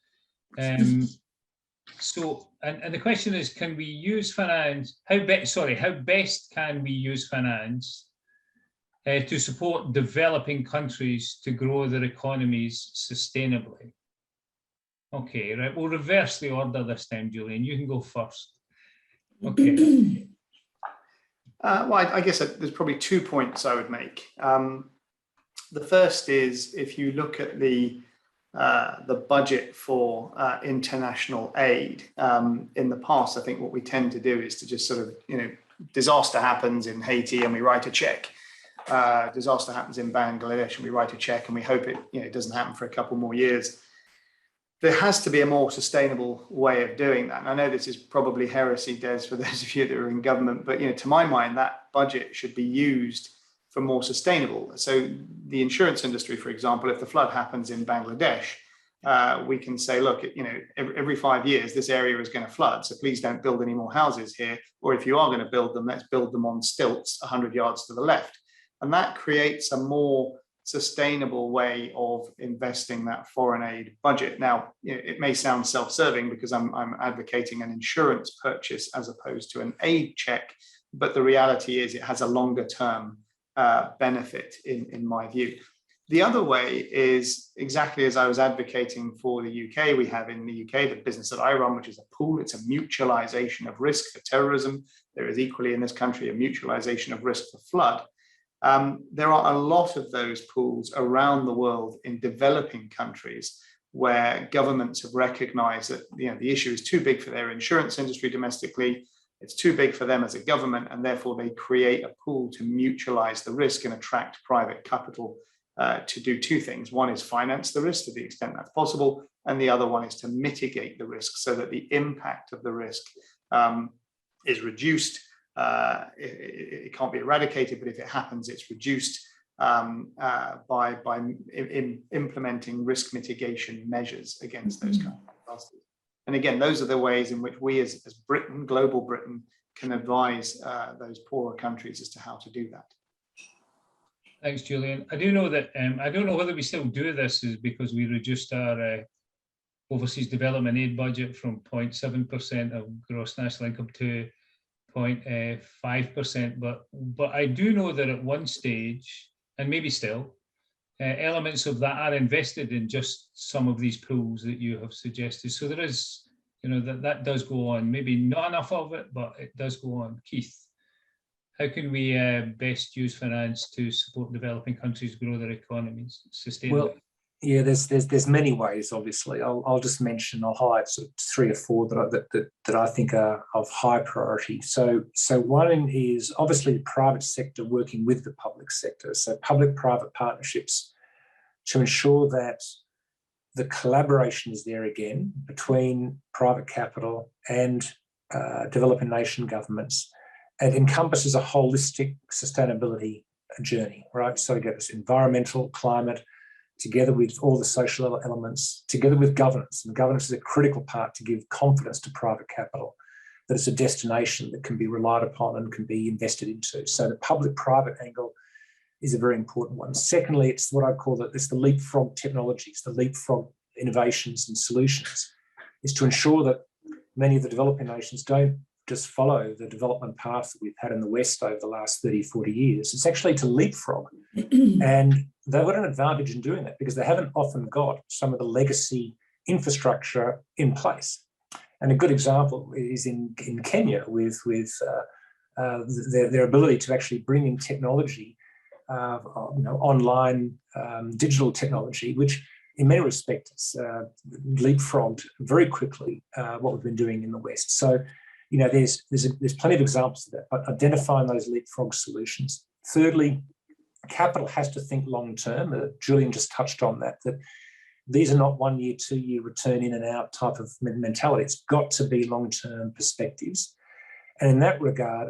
[SPEAKER 1] So, and the question is, can we use finance? How best can we use finance to support developing countries to grow their economies sustainably? Okay, right. We'll reverse the order this time, Julian. You can go first. Okay.
[SPEAKER 3] Well, I guess there's probably 2 points I would make. The first is, if you look at the budget for international aid in the past, I think what we tend to do is to just sort of, disaster happens in Haiti and we write a check. Disaster happens in Bangladesh and we write a check and we hope it doesn't happen for a couple more years. There has to be a more sustainable way of doing that. And I know this is probably heresy, Des, for those of you that are in government, but to my mind, that budget should be used for more sustainable. So the insurance industry, for example, if the flood happens in Bangladesh, we can say, look, every 5 years, this area is going to flood. So please don't build any more houses here. Or if you are going to build them, let's build them on stilts 100 yards to the left. And that creates a more sustainable way of investing that foreign aid budget. Now, it may sound self-serving because I'm advocating an insurance purchase as opposed to an aid check, but the reality is it has a longer term benefit in my view. The other way is exactly as I was advocating for the UK. We have in the UK the business that I run, which is a pool. It's a mutualization of risk for terrorism. There is equally in this country a mutualization of risk for flood. There are a lot of those pools around the world in developing countries where governments have recognized that the issue is too big for their insurance industry domestically. It's too big for them as a government, and therefore they create a pool to mutualize the risk and attract private capital to do two things. One is finance the risk to the extent that's possible, and the other one is to mitigate the risk so that the impact of the risk is reduced. It can't be eradicated, but if it happens, it's reduced by implementing risk mitigation measures against those kind of disasters. And again, those are the ways in which we as Britain, global Britain, can advise those poorer countries as to how to do that.
[SPEAKER 1] Thanks, Julian. I do know that, I don't know whether we still do this is because we reduced our overseas development aid budget from 0.7% of gross national income to 0.5%, but I do know that at one stage, and maybe still, elements of that are invested in just some of these pools that you have suggested. So there is, that does go on. Maybe not enough of it, but it does go on. Keith, how can we best use finance to support developing countries grow their economies sustainably?
[SPEAKER 4] Well, yeah, there's many ways. Obviously, I'll just mention. I'll highlight sort of 3 or 4 that I think are of high priority. So one is obviously the private sector working with the public sector. So public-private partnerships to ensure that the collaboration is there again between private capital and developing nation governments. It encompasses a holistic sustainability journey, right? So you get this environmental, climate, together with all the social elements, together with governance. And governance is a critical part to give confidence to private capital that it's a destination that can be relied upon and can be invested into. So the public-private angle is a very important one. Secondly, it's what I call it's the Leapfrog Technologies, the Leapfrog innovations and solutions, is to ensure that many of the developing nations don't just follow the development path that we've had in the West over the last 30, 40 years. It's actually to leapfrog. And they've got an advantage in doing that because they haven't often got some of the legacy infrastructure in place. And a good example is in Kenya with their ability to actually bring in technology, online digital technology, which in many respects leapfrogged very quickly what we've been doing in the West. So, there's plenty of examples of that, but identifying those leapfrog solutions. Thirdly, capital has to think long term. Julian just touched on that these are not 1 year, 2 year return in and out type of mentality. It's got to be long term perspectives. And in that regard,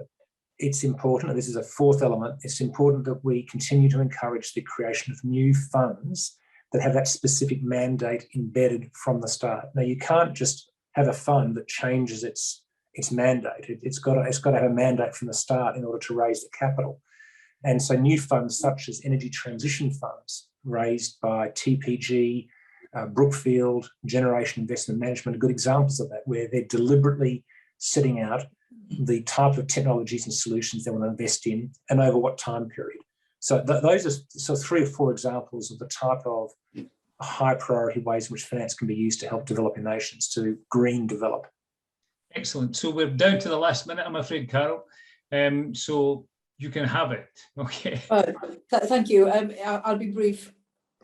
[SPEAKER 4] it's important, and this is a 4th element, it's important that we continue to encourage the creation of new funds that have that specific mandate embedded from the start. Now, you can't just have a fund that changes its mandate. It's got to have a mandate from the start in order to raise the capital. And so new funds such as energy transition funds raised by TPG, Brookfield, Generation Investment Management are good examples of that, where they're deliberately setting out the type of technologies and solutions they want to invest in and over what time period. So those are 3 or 4 examples of the type of high priority ways in which finance can be used to help developing nations to green develop.
[SPEAKER 1] Excellent. So we're down to the last minute, I'm afraid, Carol. So you can have it. Okay.
[SPEAKER 2] Thank you. I'll be brief.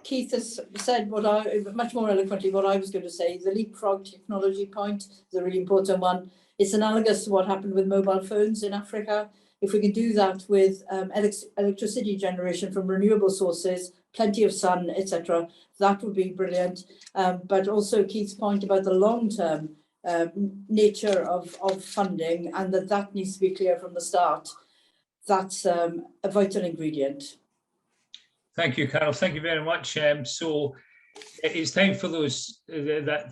[SPEAKER 2] Keith has said much more eloquently what I was going to say. The leapfrog technology point is a really important one. It's analogous to what happened with mobile phones in Africa. If we can do that with electricity generation from renewable sources, plenty of sun, etc., that would be brilliant. But also Keith's point about the long-term nature of funding, and that needs to be clear from the start. That's a vital ingredient.
[SPEAKER 1] Thank you, Carol. Thank you very much. So it's time for those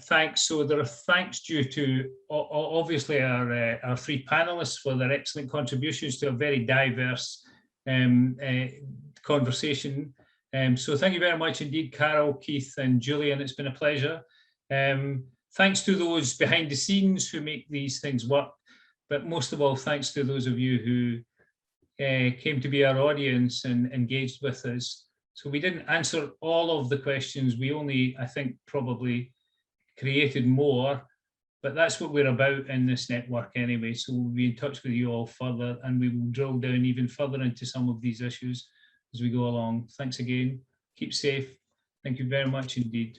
[SPEAKER 1] thanks. So there are thanks due to obviously our three panelists for their excellent contributions to a very diverse conversation. So thank you very much indeed, Carol, Keith, and Julian. It's been a pleasure. Thanks to those behind the scenes who make these things work, but most of all, thanks to those of you who came to be our audience and engaged with us. So we didn't answer all of the questions. We only, I think, probably created more, but that's what we're about in this network anyway. So we'll be in touch with you all further, and we will drill down even further into some of these issues as we go along. Thanks again. Keep safe. Thank you very much indeed.